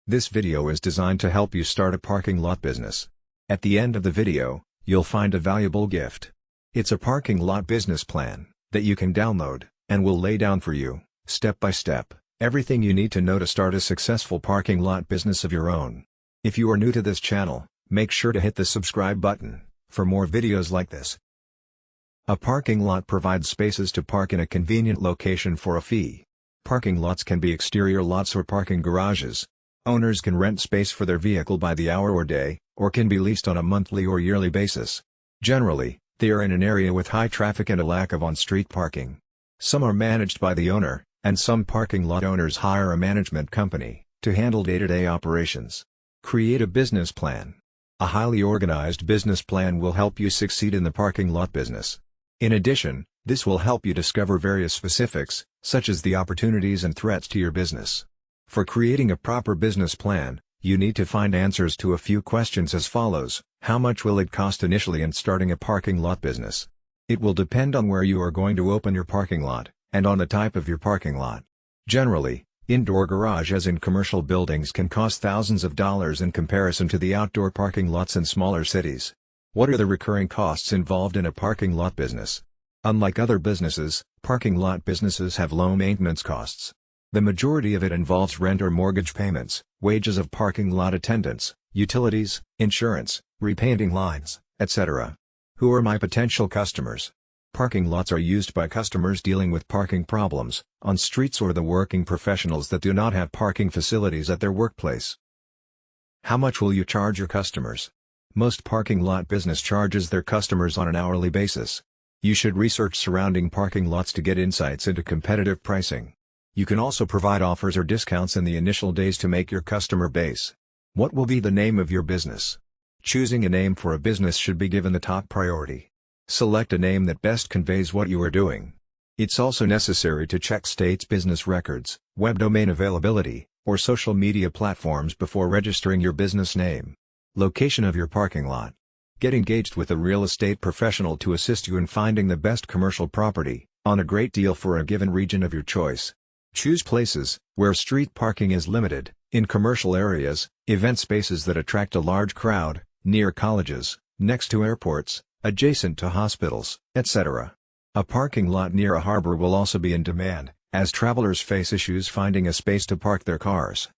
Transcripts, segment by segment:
This video is designed to help you start a parking lot business. At the end of the video, you'll find a valuable gift. It's a parking lot business plan that you can download, and will lay down for you, step by step, everything you need to know to start a successful parking lot business of your own. If you are new to this channel, make sure to hit the subscribe button for more videos like this. A parking lot provides spaces to park in a convenient location for a fee. Parking lots can be exterior lots or parking garages. Owners can rent space for their vehicle by the hour or day, or can be leased on a monthly or yearly basis. Generally, they are in an area with high traffic and a lack of on-street parking. Some are managed by the owner, and some parking lot owners hire a management company to handle day-to-day operations. Create a business plan. A highly organized business plan will help you succeed in the parking lot business. In addition, this will help you discover various specifics, such as the opportunities and threats to your business. For creating a proper business plan, you need to find answers to a few questions as follows. How much will it cost initially in starting a parking lot business? It will depend on where you are going to open your parking lot, and on the type of your parking lot. Generally, indoor garages in commercial buildings can cost thousands of dollars in comparison to the outdoor parking lots in smaller cities. What are the recurring costs involved in a parking lot business? Unlike other businesses, parking lot businesses have low maintenance costs. The majority of it involves rent or mortgage payments, wages of parking lot attendants, utilities, insurance, repainting lines, etc. Who are my potential customers? Parking lots are used by customers dealing with parking problems, on streets, or the working professionals that do not have parking facilities at their workplace. How much will you charge your customers? Most parking lot business charges their customers on an hourly basis. You should research surrounding parking lots to get insights into competitive pricing. You can also provide offers or discounts in the initial days to make your customer base. What will be the name of your business? Choosing a name for a business should be given the top priority. Select a name that best conveys what you are doing. It's also necessary to check state's business records, web domain availability, or social media platforms before registering your business name. Location of your parking lot. Get engaged with a real estate professional to assist you in finding the best commercial property on a great deal for a given region of your choice. Choose places where street parking is limited, in commercial areas, event spaces that attract a large crowd, near colleges, next to airports, adjacent to hospitals, etc. A parking lot near a harbor will also be in demand, as travelers face issues finding a space to park their cars.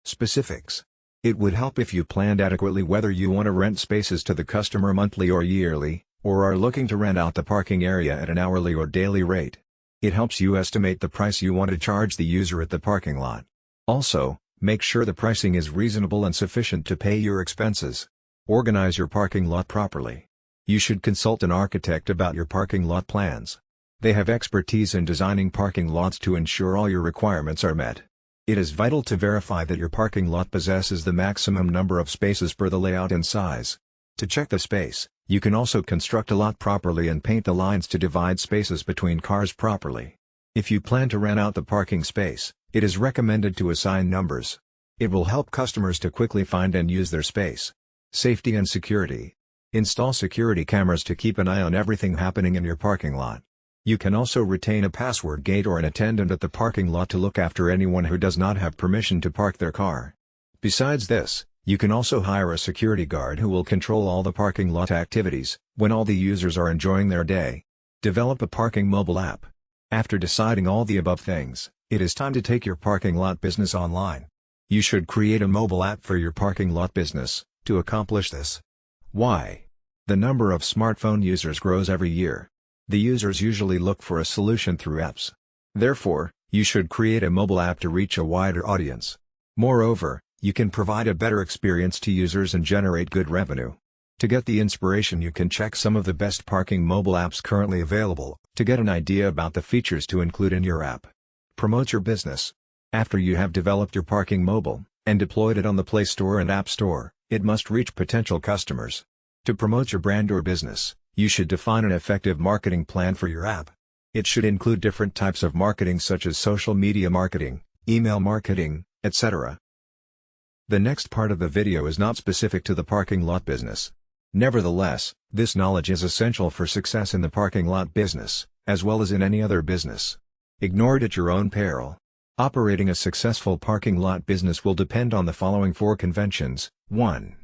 Specifics. It would help if you planned adequately whether you want to rent spaces to the customer monthly or yearly, or are looking to rent out the parking area at an hourly or daily rate. It helps you estimate the price you want to charge the user at the parking lot. Also, make sure the pricing is reasonable and sufficient to pay your expenses. Organize your parking lot properly. You should consult an architect about your parking lot plans. They have expertise in designing parking lots to ensure all your requirements are met. It is vital to verify that your parking lot possesses the maximum number of spaces per the layout and size. To check the space, you can also construct a lot properly and paint the lines to divide spaces between cars properly. If you plan to rent out the parking space, it is recommended to assign numbers. It will help customers to quickly find and use their space. Safety and security. Install security cameras to keep an eye on everything happening in your parking lot. You can also retain a password gate or an attendant at the parking lot to look after anyone who does not have permission to park their car. Besides this, you can also hire a security guard who will control all the parking lot activities, when all the users are enjoying their day. Develop a parking mobile app. After deciding all the above things, it is time to take your parking lot business online. You should create a mobile app for your parking lot business. To accomplish this. Why? The number of smartphone users grows every year. The users usually look for a solution through apps. Therefore, you should create a mobile app to reach a wider audience. Moreover, you can provide a better experience to users and generate good revenue. To get the inspiration, you can check some of the best parking mobile apps currently available, to get an idea about the features to include in your app. Promote your business. After you have developed your parking mobile, and deployed it on the Play Store and App Store, it must reach potential customers. To promote your brand or business, you should define an effective marketing plan for your app. It should include different types of marketing such as social media marketing, email marketing, etc. The next part of the video is not specific to the parking lot business. Nevertheless, this knowledge is essential for success in the parking lot business, as well as in any other business. Ignore it at your own peril. Operating a successful parking lot business will depend on the following 4 conventions. 1.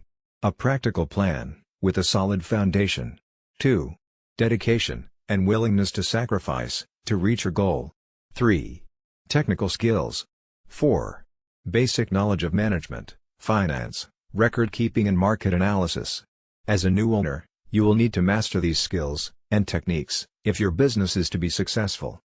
A practical plan, with a solid foundation. 2. Dedication, and willingness to sacrifice, to reach your goal. 3. Technical skills. 4. Basic knowledge of management, finance, record keeping and market analysis. As a new owner, you will need to master these skills and techniques if your business is to be successful.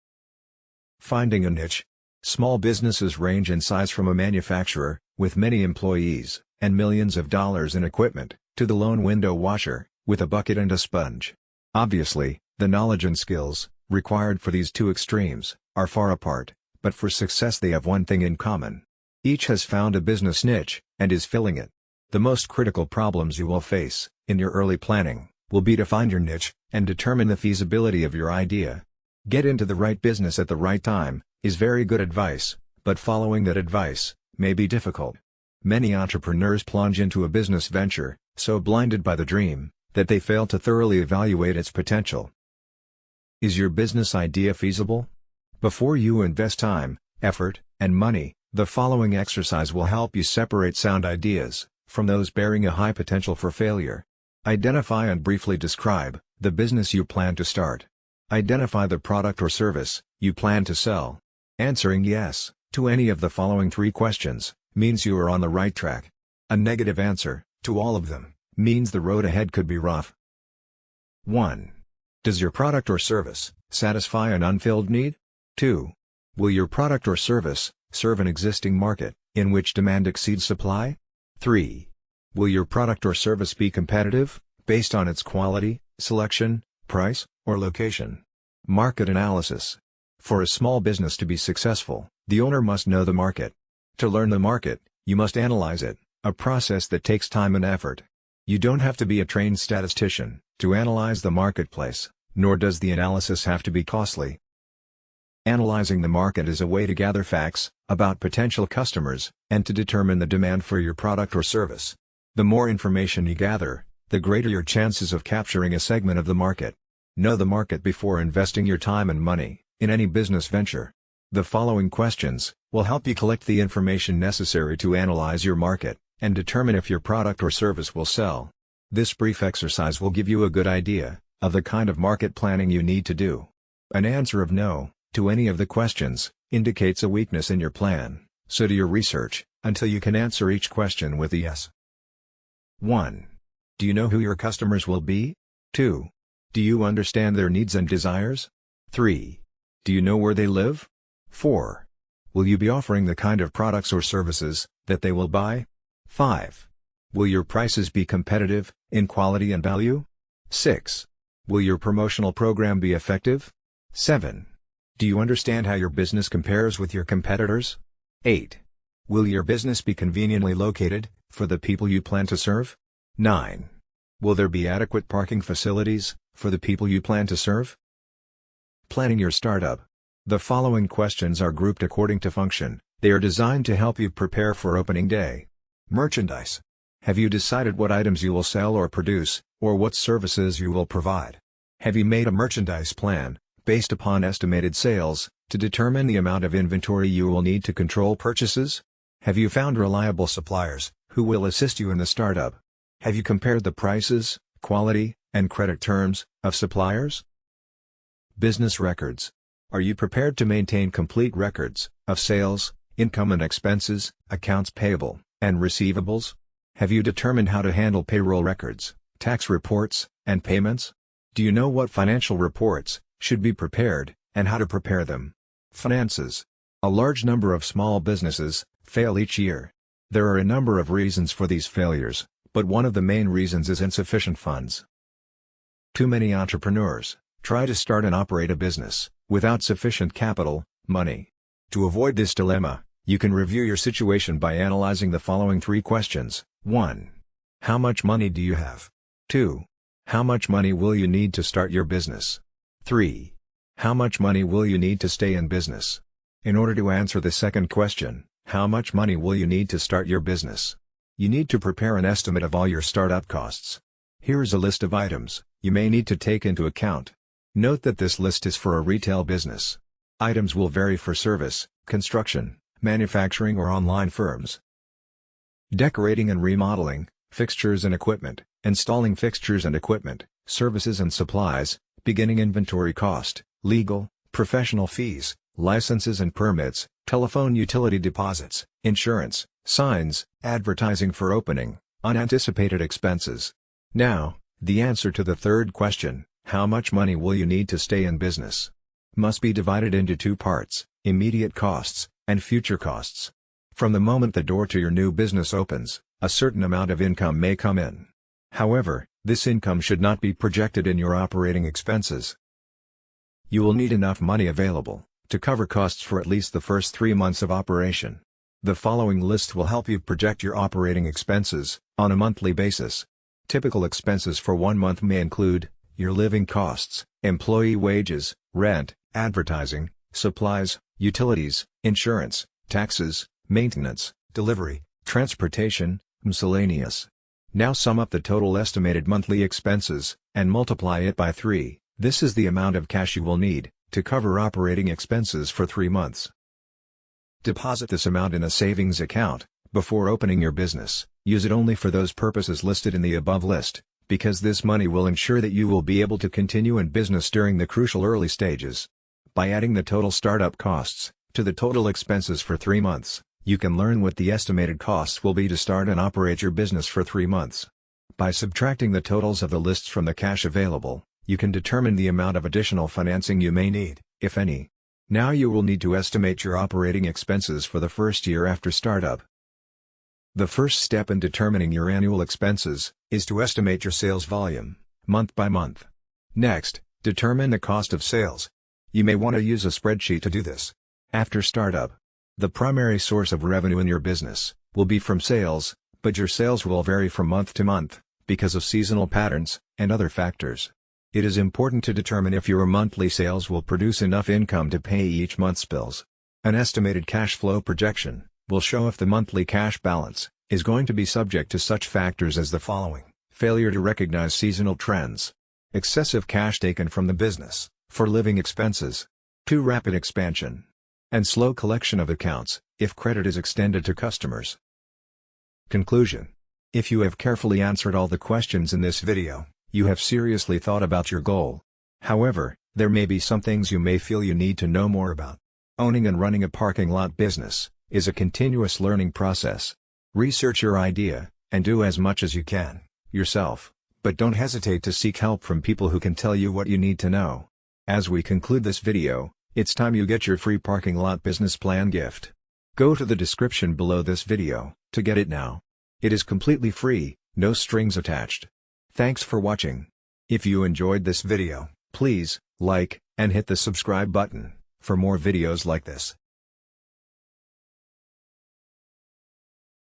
Finding a niche. Small businesses range in size from a manufacturer, with many employees, and millions of dollars in equipment, to the lone window washer, with a bucket and a sponge. Obviously, the knowledge and skills, required for these 2 extremes, are far apart, but for success they have one thing in common. Each has found a business niche, and is filling it. The most critical problems you will face, in your early planning, will be to find your niche, and determine the feasibility of your idea. Get into the right business at the right time, is very good advice, but following that advice may be difficult. Many entrepreneurs plunge into a business venture, so blinded by the dream, that they fail to thoroughly evaluate its potential. Is your business idea feasible? Before you invest time, effort, and money, the following exercise will help you separate sound ideas from those bearing a high potential for failure. Identify and briefly describe the business you plan to start. Identify the product or service you plan to sell. Answering yes to any of the following 3 questions means you are on the right track. A negative answer to all of them means the road ahead could be rough. 1. Does your product or service satisfy an unfilled need? 2. Will your product or service serve an existing market in which demand exceeds supply? 3. Will your product or service be competitive based on its quality, selection, price, or location? Market analysis. For a small business to be successful, the owner must know the market. To learn the market, you must analyze it, a process that takes time and effort. You don't have to be a trained statistician to analyze the marketplace, nor does the analysis have to be costly. Analyzing the market is a way to gather facts about potential customers, and to determine the demand for your product or service. The more information you gather, the greater your chances of capturing a segment of the market. Know the market before investing your time and money in any business venture. The following questions will help you collect the information necessary to analyze your market, and determine if your product or service will sell. This brief exercise will give you a good idea of the kind of market planning you need to do. An answer of no to any of the questions indicates a weakness in your plan, so do your research until you can answer each question with a yes. 1. Do you know who your customers will be? 2. Do you understand their needs and desires? 3. Do you know where they live? 4. Will you be offering the kind of products or services that they will buy? 5. Will your prices be competitive in quality and value? 6. Will your promotional program be effective? 7. Do you understand how your business compares with your competitors? 8. Will your business be conveniently located for the people you plan to serve? 9. Will there be adequate parking facilities for the people you plan to serve? Planning your startup. The following questions are grouped according to function. They are designed to help you prepare for opening day. Merchandise. Have you decided what items you will sell or produce, or what services you will provide? Have you made a merchandise plan, based upon estimated sales, to determine the amount of inventory you will need to control purchases? Have you found reliable suppliers, who will assist you in the startup? Have you compared the prices, quality, and credit terms of suppliers? Business records. Are you prepared to maintain complete records of sales, income and expenses, accounts payable, and receivables? Have you determined how to handle payroll records, tax reports, and payments? Do you know what financial reports should be prepared, and how to prepare them? Finances. A large number of small businesses fail each year. There are a number of reasons for these failures, but one of the main reasons is insufficient funds. Too many entrepreneurs try to start and operate a business without sufficient capital, money. To avoid this dilemma, you can review your situation by analyzing the following 3 questions. 1. How much money do you have? 2. How much money will you need to start your business? 3. How much money will you need to stay in business? In order to answer the second question, how much money will you need to start your business? You need to prepare an estimate of all your startup costs. Here is a list of items you may need to take into account. Note that this list is for a retail business. Items will vary for service, construction, manufacturing or online firms. Decorating and remodeling, fixtures and equipment, installing fixtures and equipment, services and supplies, beginning inventory cost, legal, professional fees, licenses and permits, telephone utility deposits, insurance, signs, advertising for opening, unanticipated expenses. Now, the answer to the third question, how much money will you need to stay in business? Must be divided into two parts, immediate costs, and future costs. From the moment the door to your new business opens, a certain amount of income may come in. However, this income should not be projected in your operating expenses. You will need enough money available to cover costs for at least the first 3 months of operation. The following list will help you project your operating expenses on a monthly basis. Typical expenses for 1 month may include your living costs, employee wages, rent, advertising, supplies, utilities, insurance, taxes, maintenance, delivery, transportation, miscellaneous. Now sum up the total estimated monthly expenses and multiply it by 3. This is the amount of cash you will need to cover operating expenses for 3 months. Deposit this amount in a savings account before opening your business. Use it only for those purposes listed in the above list, because this money will ensure that you will be able to continue in business during the crucial early stages. By adding the total startup costs to the total expenses for 3 months, you can learn what the estimated costs will be to start and operate your business for 3 months. By subtracting the totals of the lists from the cash available, you can determine the amount of additional financing you may need, if any. Now you will need to estimate your operating expenses for the first year after startup. The first step in determining your annual expenses is to estimate your sales volume, month by month. Next, determine the cost of sales. You may want to use a spreadsheet to do this. After startup, the primary source of revenue in your business will be from sales, but your sales will vary from month to month because of seasonal patterns and other factors. It is important to determine if your monthly sales will produce enough income to pay each month's bills. An estimated cash flow projection will show if the monthly cash balance is going to be subject to such factors as the following: failure to recognize seasonal trends, excessive cash taken from the business for living expenses, too rapid expansion, and slow collection of accounts if credit is extended to customers. Conclusion: if you have carefully answered all the questions in this video, you have seriously thought about your goal. However, there may be some things you may feel you need to know more about. Owning and running a parking lot business is a continuous learning process. Research your idea, and do as much as you can, yourself, but don't hesitate to seek help from people who can tell you what you need to know. As we conclude this video, it's time you get your free parking lot business plan gift. Go to the description below this video to get it now. It is completely free, no strings attached. Thanks for watching. If you enjoyed this video, please like and hit the subscribe button for more videos like this.